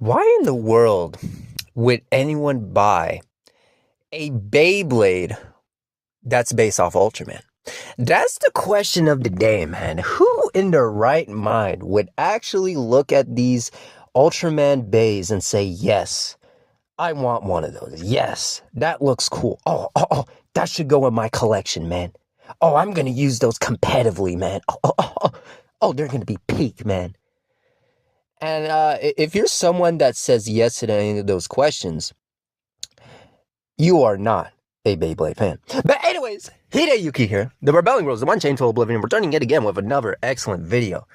Why in the world would anyone buy a Beyblade that's based off Ultraman? That's the question of the day, man. Who in their right mind would actually look at these Ultraman bays and say, yes, I want one of those. Yes, that looks cool. Oh, that should go in my collection, man. Oh, I'm going to use those competitively, man. Oh, they're going to be peak, man. And if you're someone that says yes to any of those questions, you are not a Beyblade fan. But anyways, Yuki here, the Rebelling Rose, the one chain to oblivion, returning yet again with another excellent video.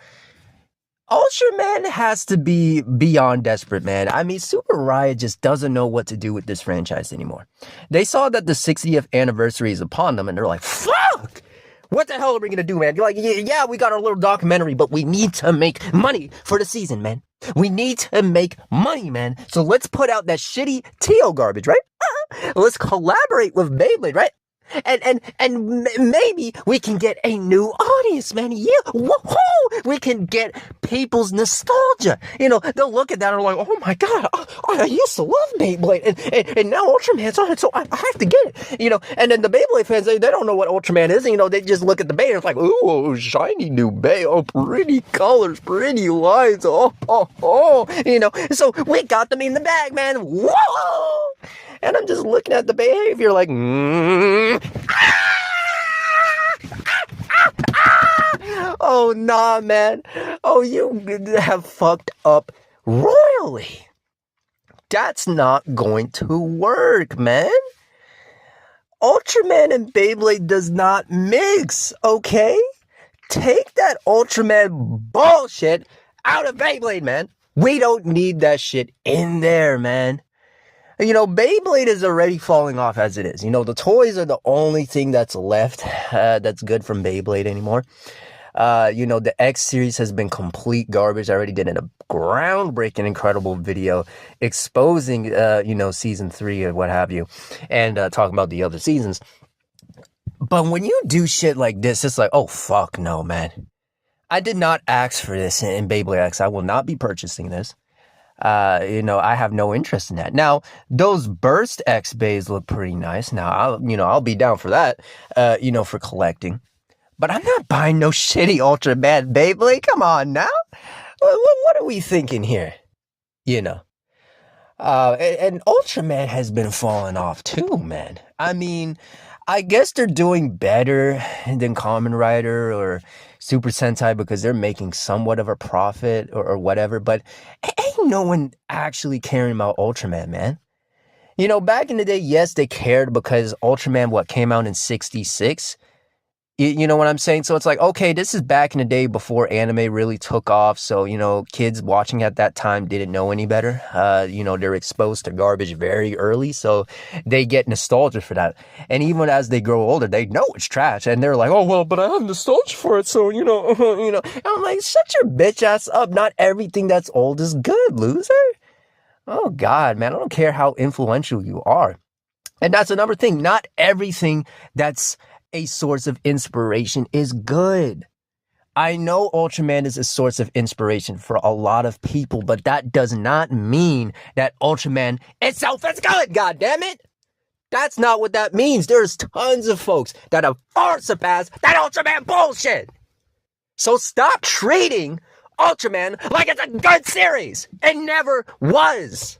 Ultraman has to be beyond desperate, man. I mean, Super Riot just doesn't know what to do with this franchise anymore. They saw that the 60th anniversary is upon them, and they're like, fuck! What the hell are we gonna do, man? You're like, yeah, we got our little documentary, but we need to make money for the season, man. We need to make money, man. So let's put out that shitty Tio garbage, right? Let's collaborate with Beyblade, right? And maybe we can get a new audience, man. Yeah, woohoo! We can get people's nostalgia. You know, they'll look at that and are like, oh my god, I used to love Beyblade, and now Ultraman's on it, so I have to get it. You know, and then the Beyblade fans, they don't know what Ultraman is. And, you know, they just look at the Bey and it's like, ooh, shiny new Bey. Oh, pretty colors, pretty lines. Oh. You know, so we got them in the bag, man. Whoa! And I'm just looking at the behavior like, oh, nah, man. Oh, you have fucked up royally. That's not going to work, man. Ultraman and Beyblade does not mix, okay? Take that Ultraman bullshit out of Beyblade, man. We don't need that shit in there, man. You know, Beyblade is already falling off as it is. You know, the toys are the only thing that's left that's good from Beyblade anymore. You know, the X series has been complete garbage. I already did a groundbreaking, incredible video exposing, you know, season 3 or what have you, and talking about the other seasons. But when you do shit like this, it's like, oh, fuck no, man. I did not ask for this in Beyblade X. I will not be purchasing this. You know, I have no interest in that. Now, those Burst X bays look pretty nice. Now, I'll be down for that, you know, for collecting. But I'm not buying no shitty Ultraman Beyblade. Come on now. What are we thinking here? You know. And Ultraman has been falling off too, man. I mean, I guess they're doing better than Kamen Rider or Super Sentai because they're making somewhat of a profit or whatever, but ain't no one actually caring about Ultraman, man. You know, back in the day, yes, they cared because Ultraman, came out in 66? You know what I'm saying? So it's like, okay, this is back in the day before anime really took off. So, you know, kids watching at that time didn't know any better. You know, they're exposed to garbage very early. So they get nostalgia for that. And even as they grow older, they know it's trash. And they're like, oh, well, but I have nostalgia for it. So, you know. And I'm like, shut your bitch ass up. Not everything that's old is good, loser. Oh, God, man. I don't care how influential you are. And that's another thing. Not everything that's a source of inspiration is good. I know Ultraman is a source of inspiration for a lot of people, but that does not mean that Ultraman itself is good, goddammit! That's not what that means. There's tons of folks that have far surpassed that Ultraman bullshit! So stop treating Ultraman like it's a good series! It never was!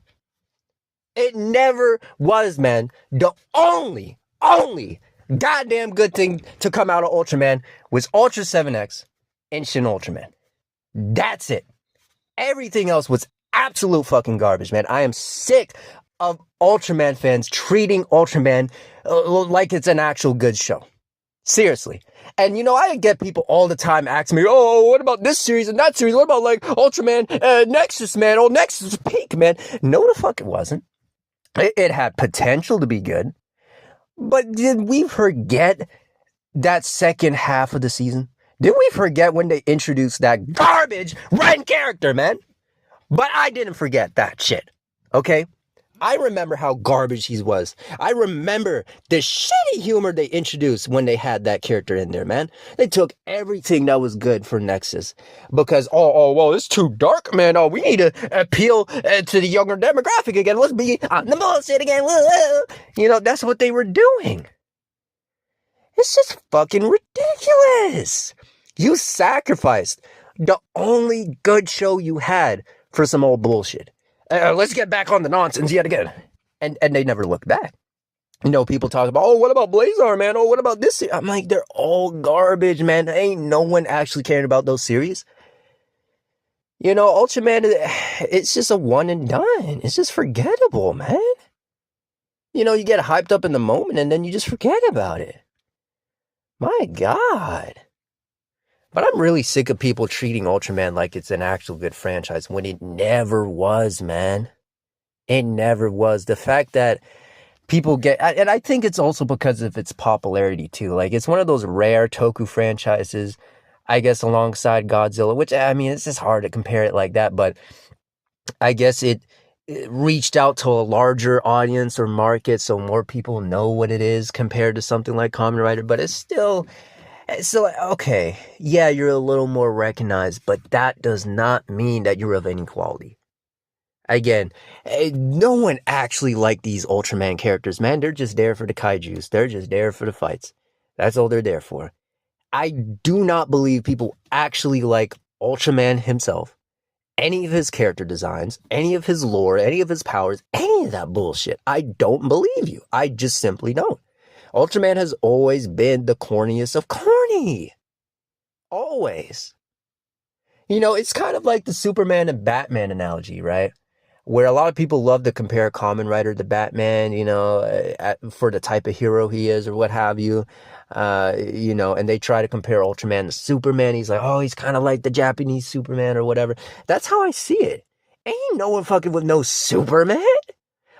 It never was, man. The only goddamn good thing to come out of Ultraman was Ultra 7X and Shin Ultraman. That's it. Everything else was absolute fucking garbage, man. I am sick of Ultraman fans treating Ultraman like it's an actual good show. Seriously. And, you know, I get people all the time asking me, oh, what about this series and that series? What about, like, Ultraman Nexus, man? Oh, Nexus is peak, man. No, the fuck it wasn't. It had potential to be good. But did we forget that second half of the season? Did we forget when they introduced that garbage Ren character, man? But I didn't forget that shit, okay? I remember how garbage he was. I remember the shitty humor they introduced when they had that character in there, man. They took everything that was good for Nexus because, well, it's too dark, man. Oh, we need to appeal to the younger demographic again. Let's be on the bullshit again. You know, that's what they were doing. It's just fucking ridiculous. You sacrificed the only good show you had for some old bullshit. Let's get back on the nonsense yet again. And they never look back. You know, people talk about, oh, what about Blazar, man? Oh, what about this? I'm like, they're all garbage, man. Ain't no one actually caring about those series. You know, Ultraman, it's just a one and done. It's just forgettable, man. You know, you get hyped up in the moment and then you just forget about it. My God. But I'm really sick of people treating Ultraman like it's an actual good franchise when it never was, man. It never was. The fact that people get, and I think it's also because of its popularity too. Like, it's one of those rare Toku franchises, I guess, alongside Godzilla, which, I mean, it's just hard to compare it like that, but I guess it reached out to a larger audience or market so more people know what it is compared to something like Kamen Rider, but it's still okay, yeah, you're a little more recognized, but that does not mean that you're of any quality. Again, no one actually liked these Ultraman characters, man. They're just there for the kaijus. They're just there for the fights. That's all they're there for. I do not believe people actually like Ultraman himself, any of his character designs, any of his lore, any of his powers, any of that bullshit. I don't believe you. I just simply don't. Ultraman has always been the corniest of corny. Always. You know, it's kind of like the Superman and Batman analogy, right? Where a lot of people love to compare Kamen Rider to Batman, you know, for the type of hero he is or what have you. You know, and they try to compare Ultraman to Superman. He's like, oh, he's kind of like the Japanese Superman or whatever. That's how I see it. Ain't no one fucking with no Superman.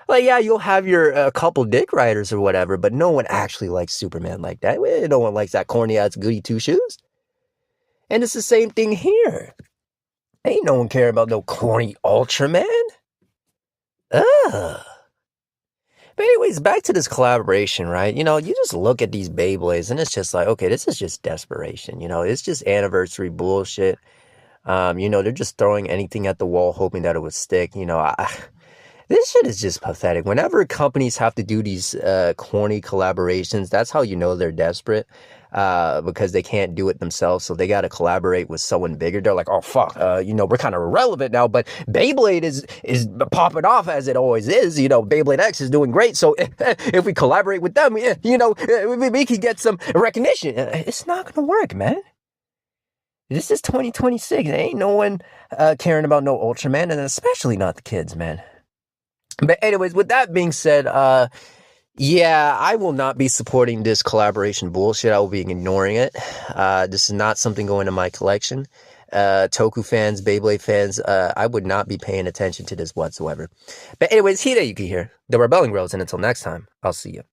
Like, yeah, you'll have your couple dick riders or whatever, but no one actually likes Superman like that. No one likes that corny-ass goody two-shoes. And it's the same thing here. Ain't no one care about no corny Ultraman. Ugh. But anyways, back to this collaboration, right? You know, you just look at these Beyblades and it's just like, okay, this is just desperation. You know, it's just anniversary bullshit. You know, they're just throwing anything at the wall, hoping that it would stick. You know, this shit is just pathetic. Whenever companies have to do these corny collaborations, that's how you know they're desperate, because they can't do it themselves. So they got to collaborate with someone bigger. They're like, oh, fuck, you know, we're kind of irrelevant now, but Beyblade is popping off as it always is. You know, Beyblade X is doing great. So if we collaborate with them, you know, we can get some recognition. It's not going to work, man. This is 2026. There ain't no one caring about no Ultraman, and especially not the kids, man. But anyways, with that being said, yeah, I will not be supporting this collaboration bullshit. I will be ignoring it. This is not something going to my collection. Toku fans, Beyblade fans, I would not be paying attention to this whatsoever. But anyways, Yuki here, the Rebelling Rose, and until next time, I'll see you.